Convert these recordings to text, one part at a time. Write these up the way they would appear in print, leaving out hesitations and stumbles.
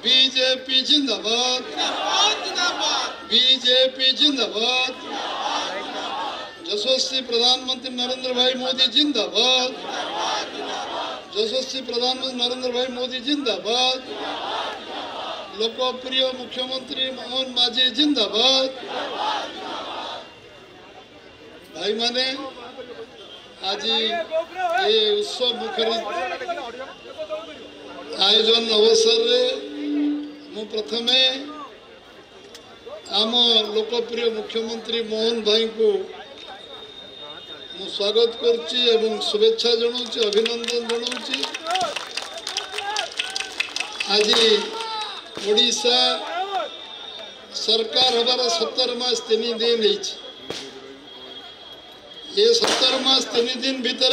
BJP जिंदाबाद, BJP जिंदाबाद, यशस्वी प्रधानमंत्री नरेंद्र भाई मोदी जिंदाबाद, यशस्वी प्रधानमंत्री नरेंद्र भाई मोदी जिंदाबाद, लोकप्रिय मुख्यमंत्री मोहन माझी जिंदाबाद। भाई माने आज ये उत्सव मुखरित आयोजन अवसर रे मु प्रथमे आम लोकप्रिय मुख्यमंत्री मोहन भाई को मु स्वागत करछि एवं शुभेच्छा जनाउछि, अभिनंदन जनाउछि। आज ओडिशा सरकार हमारा 17 मास 3 दिन है। ये 17 मास 3 दिन भीतर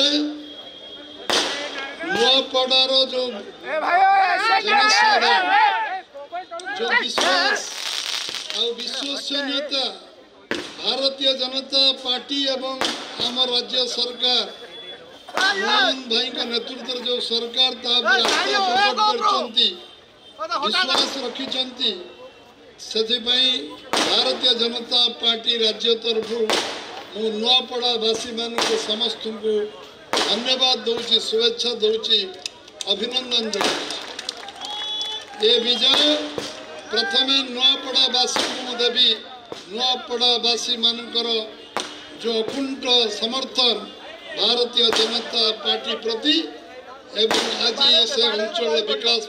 नुआपड़ार जो जो विश्वास और विश्वसनीयता भारतीय जनता पार्टी एवं आम राज्य सरकार मोहन भाई का नेतृत्व जो सरकार विश्वास रखी से भारतीय जनता पार्टी राज्य तरफ मु नुआपड़ावासी मान समस्त को धन्यवाद दूची, शुभेच्छा दूची, अभिनंदन ये विजय प्रथमे नुआपड़ावासी को देवी। नुआपड़ावासी मानकर जो अकुंठ समर्थन भारतीय जनता पार्टी प्रति एवं आज से अंचल विकास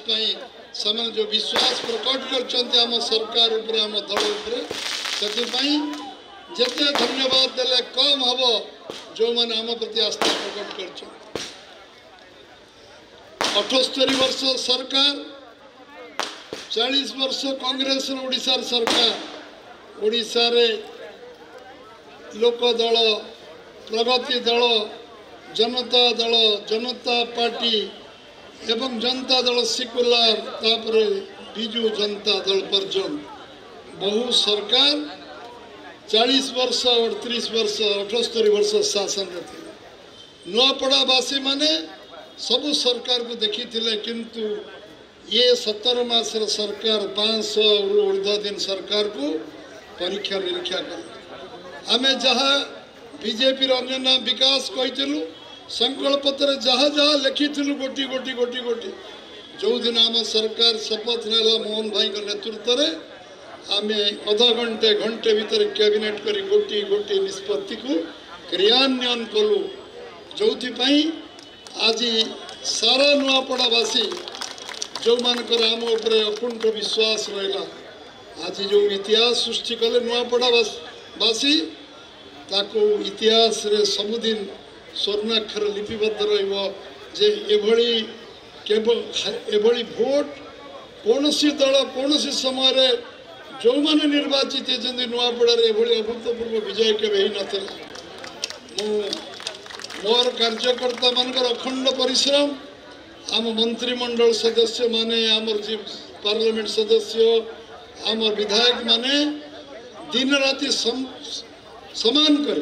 समय जो विश्वास प्रकट कर आम सरकार उपरे आम दल उपरे जिते धन्यवाद देले कम हम जो मैंने आम प्रति आस्था प्रकट कर 78 वर्ष सरकार 40 वर्ष कांग्रेस ओडिशा सरकार ओडिशा रे लोक दल प्रगति दल जनता पार्टी एवं जनता दल सेक्युलर तापर बिजू जनता दल पर्यंत बहु सरकार 40 वर्ष 38 वर्ष 78 वर्ष शासन थे। नुआपड़ावासी माने सबु सरकार को देखी थिले, किंतु ये 17 मास सरकार 500 ऊर्ध्व दिन सरकार को परीक्षा निरीक्षा कर आमे जहाँ बीजेपी अन्य विकास कही संकल्प पत्र जहाँ जहाँ लिखी गोटी गोटी गोटी गोटी जो दिन आम सरकार शपथ नेला मोहन भाई नेतृत्व में आमे अधा घंटे घंटे भीतर कैबिनेट करी गोटी गोटी निष्पत्ति को क्रियान्वयन कलु जो आज सारा नुआपड़ावासी जो मानकर आम उपरे अकुंठ विश्वास रहा आज जो इतिहास सृष्टि कले नुआपड़ावासी ताको इतिहास रे सबुदिन स्वर्णाक्षर लिपिबद्ध रही एभली केवल एभली भोट कौन दल कौन समय रे जो माने निर्वाचित होती नुआपड़ार एभली अभूतपूर्व विजय केवे ही नथिला। मोर कार्यकर्ता मानकर अखंड परिश्रम आम मंत्रिमंडल सदस्य माने आमर जी पार्लियामेंट सदस्य आमर विधायक माने दिन राति समान कर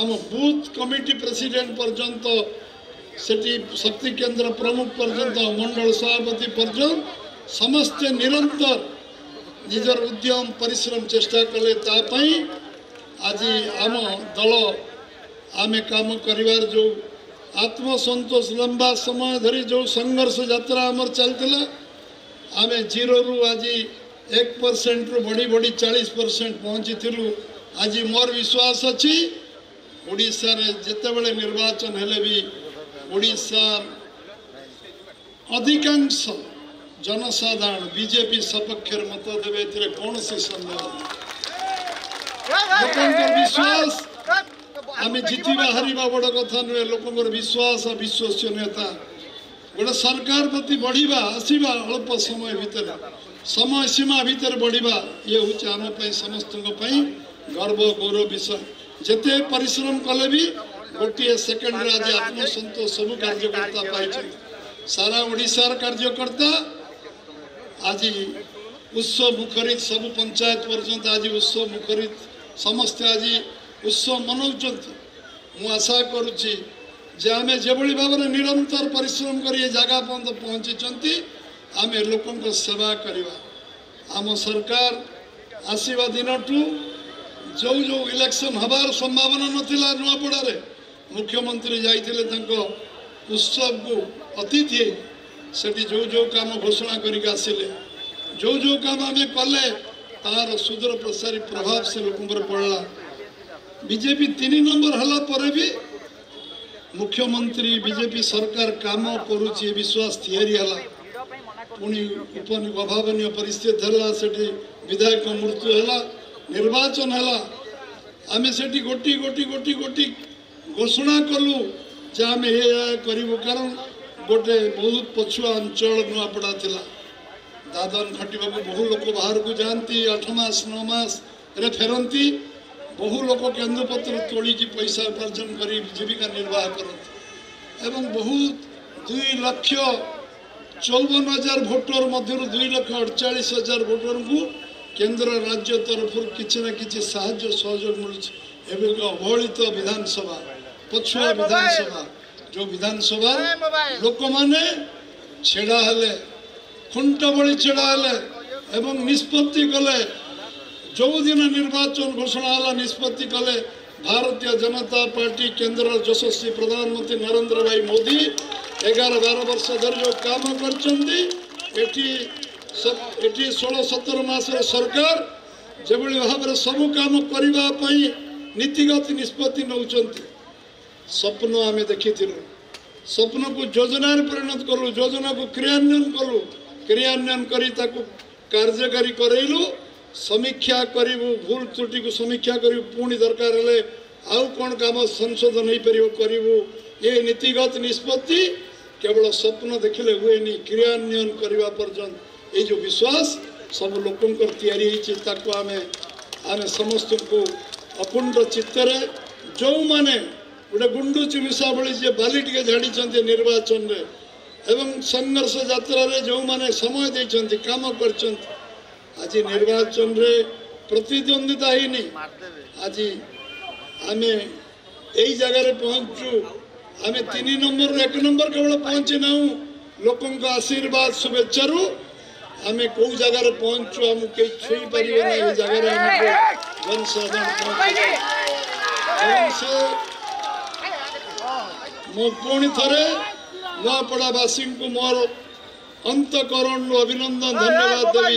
आम बूथ कमिटी प्रेसिडेंट पर्यंत सेठी शक्ति केंद्र प्रमुख पर्यंत मंडल सभापति पर्यंत समस्ते निरंतर निजर उद्यम परिश्रम चेष्टा कले तापाई आज आम दल आमे काम करिवार जो आत्मसंतोष लंबा समय धरी जो संघर्ष यात्रा आमर चलता आमे 0 रु आज 1% रु बढ़ी बढ़ी 40% पहुंची थिलु। आज मोर विश्वास अच्छी ओडिशा रे जिते बड़े निर्वाचन हेले भी ओडिशा अधिकांश जनसाधारण बीजेपी सपक्ष मत देवे कौन से संदेह विश्वास आम जितवा हारिबा बड़ कथा नुहे लोक विश्वास विश्वसनीयता गोटे सरकार प्रति बढ़िया आसवा अल्प समय भितर समय सीमा भितर बढ़िया ये हूँ आम समस्त गर्व गौरव विषय जिते परिश्रम कले भी गोटे सेकेंड आज आत्मसंतोष सब कार्यकर्ता पाई सारा ओडिशार कार्यकर्ता आज उत्सव मुखरित सब पंचायत पर्यंत आज उत्सव मुखरित समस्त आज उत्सव मनाउछंती। मु आशा करुच्ची जे आमे जेभली भाव निरंतर परिश्रम कर जगह पर्यंत पहुंची आमे लोकंक सेवा करिवा आम सरकार आसीबा दिनटू जो जो इलेक्शन हबार संभावना नथिला नुआपड़ारे मुख्यमंत्री जाइथिले तांको उत्सव को अतिथि सेठी जो जो काम घोषणा करिक आसिले जो काम आमे कले तार सुदूर प्रसारी प्रभाव से लोक पर पड़ला बीजेपी 3 नंबर हला पर भी मुख्यमंत्री बीजेपी सरकार काम करुची विश्वास थियरी हला पुणी अभावनीय परिस्थिति हला सेठी विधायक मृत्यु हला निर्वाचन हला आमे सेठी गोटी गोटी गोटी गोटी घोषणा कलु जे आमे हे करिवु कारण गोटे बहुत पछुआ अंचल नुआपड़ा थिला दादन खटिबा बहु लोक बाहर को जानती 8 मास 9 मास रे फेरंती बहु लोक केन्द्रपत्र तोड़ी की पैसा उपार्जन करी जीविका निर्वाह करती एवं बहुत 2,54,000 भोटर मध्य 2,48,000 भोटर को केंद्र राज्य तरफ किसी न किसी साहाय्य सहयोग मिलूँ अवहेलित विधानसभा पछुआ विधानसभा जो विधानसभा लोक माने छेड़ा हेले खुंट बड़ी छेड़ा हेले एवं निष्पत्ति कले जो दिन निर्वाचन घोषणा हला निष्पत्ति कले भारतीय जनता पार्टी केंद्र यशस्वी प्रधानमंत्री नरेंद्र भाई मोदी 11-12 वर्ष धरी जो काम करछंती एटी 16-17 मास सरकार जेभली भाव सबु काम करबा पई नीतिगत निष्पत्ति नौचंती स्वप्न आमे देखिथिलु स्वप्न को योजना परिणत कलु योजना को क्रियान्वयन करी ताकू कार्यकारी करैलु समीक्षा करिवु भूल त्रुटि को समीक्षा करिवु पुणी दरकार हेले आउ कोन काम संशोधन नहीं परिवु करिवु ये नीतिगत निष्पत्ति केवल स्वप्न देखिले हुएनी क्रियान्वयन करबा पर्यंत ये जो विश्वास सब लोकंकर तैयारी होइछि ताकू आमे समस्त को अकुंड चित्तरे जो माने गोटे गुंडू चिमिसा भली जे बाली टिके झाड़ी निर्वाचन रे एवं संघर्ष यात्रा रे जो माने समय देइछंती काम करछंती आज निर्वाचन रे प्रतिद्वंदिता ही नहीं आज आमे यही जगह रे पहुंचू आमे 3 नंबर 1 नंबर केवल पहुंचे ना लोकों का आशीर्वाद शुभेच्छा रु आमे को जगह रे पहुंचू हम के छुई परिबे ना ये जगह रे हमको जनसाधारण मो पुणी थरे नुआपड़ावासी को मोर अंतकरण अभिनंदन धन्यवाद देवी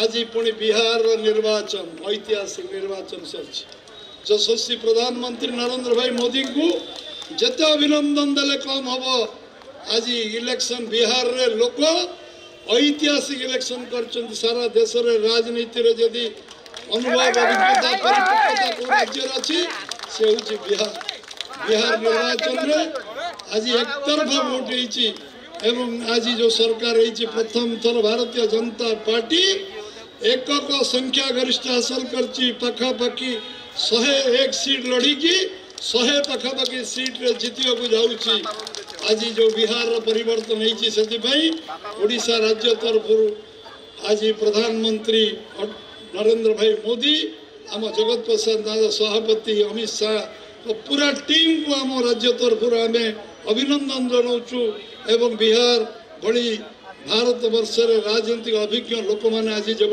आज पुणी बिहार निर्वाचन ऐतिहासिक निर्वाचन सरछि यशस्वी प्रधानमंत्री नरेंद्र भाई मोदी को जते अभिनंदन देले कम हबो आज इलेक्शन बिहार रे लोक ऐतिहासिक इलेक्शन करछंती सारा देश रे राजनीति रे जदी अनुभव अभिज्ञता परिपक्वता को राज्य अछि से होछि बिहार निर्वाचन रे आज एक तरफा वोट होइछि एवं आज जो सरकार होइछि प्रथम थर भारतीय जनता पार्टी एकक संख्या गरिष्ठ हासिल करछि पखापाखि 101 सीट लड़ी की 100 पखापाखि सीट रे जितियो को जाउछि आज जो बिहार रो परिवर्तन होइछि सेति पई ओडिशा राज्य तरफ आज प्रधानमंत्री नरेंद्र भाई मोदी आम जगत प्रसाद दादा सभापति अमित शाह तो पूरा टीम को आम राज्य तरफ आम अभिनंदन जनाऊँ एवं बिहार भली भारत वर्ष राजनीतिक अभिज्ञ लोक मैंने आज जो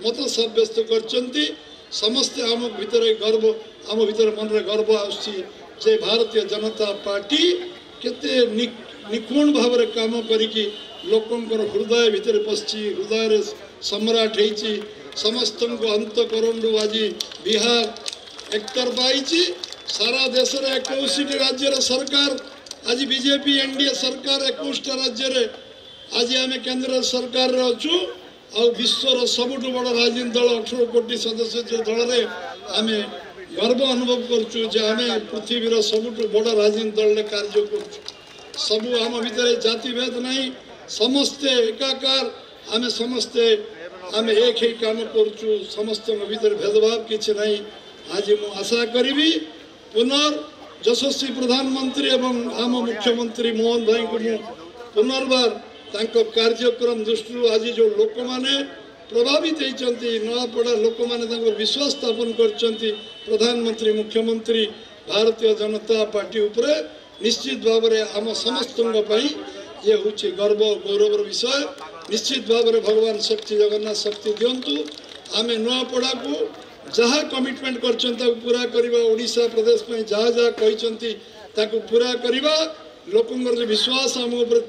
मत सब्यस्त करछंती समस्ते आम भितर गर्व आम भितर मन रे गर्व आछि भारतीय जनता पार्टी केते निपुण भाव रे काम करिकी लोकंकर हृदय भितर पसछि हृदय रे सम्राट होइछि समस्त को अंतकरण आज बिहार एकतरफा आइछि सारा देश रे 21 राज्य रे सरकार आज बीजेपी एनडीए सरकार 21 राज्य रे आज आम केंद्र सरकार रे अछु आ विश्वर सबुठु बड़ राजनीतिक दल 18 कोटी सदस्य जो दल रे आम गर्व अनुभव करछु जे आम पृथ्वी रो सबुठु बड़ राजनीतिक दल रे कार्य करछु सबु आम भितर जाति भेद नहीं समस्ते एकाकार आम समस्ते आम एक ही काम करछु समस्त भीतर भेदभाव किछि नहीं आज मु आशा करी पुनर् यशस्वी प्रधानमंत्री एवं आम मुख्यमंत्री मोहन भाई को पुनर्बार तांको कार्यक्रम दृष्टि आज जो लोक माने प्रभावित होती नआपड़ा लोक माने विश्वास स्थापन करछंती प्रधानमंत्री मुख्यमंत्री भारतीय जनता पार्टी उपरे निश्चित भाव में आम समस्त ये हूँ गर्व गौरवर विषय। निश्चित भाव में भगवान शक्ति जगन्नाथ शक्ति दिंतु आम नुआपड़ा को जहाँ कमिटमेंट कर पूरा करवा ओडिशा प्रदेश में जहाँ जहाँ कही पूरा करवा लोकंर जो विश्वास आम उपर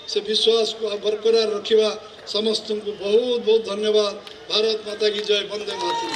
से विश्वास को बरकरार रखा समस्त को बहुत बहुत धन्यवाद। भारत माता की जय। वंदे मातरम।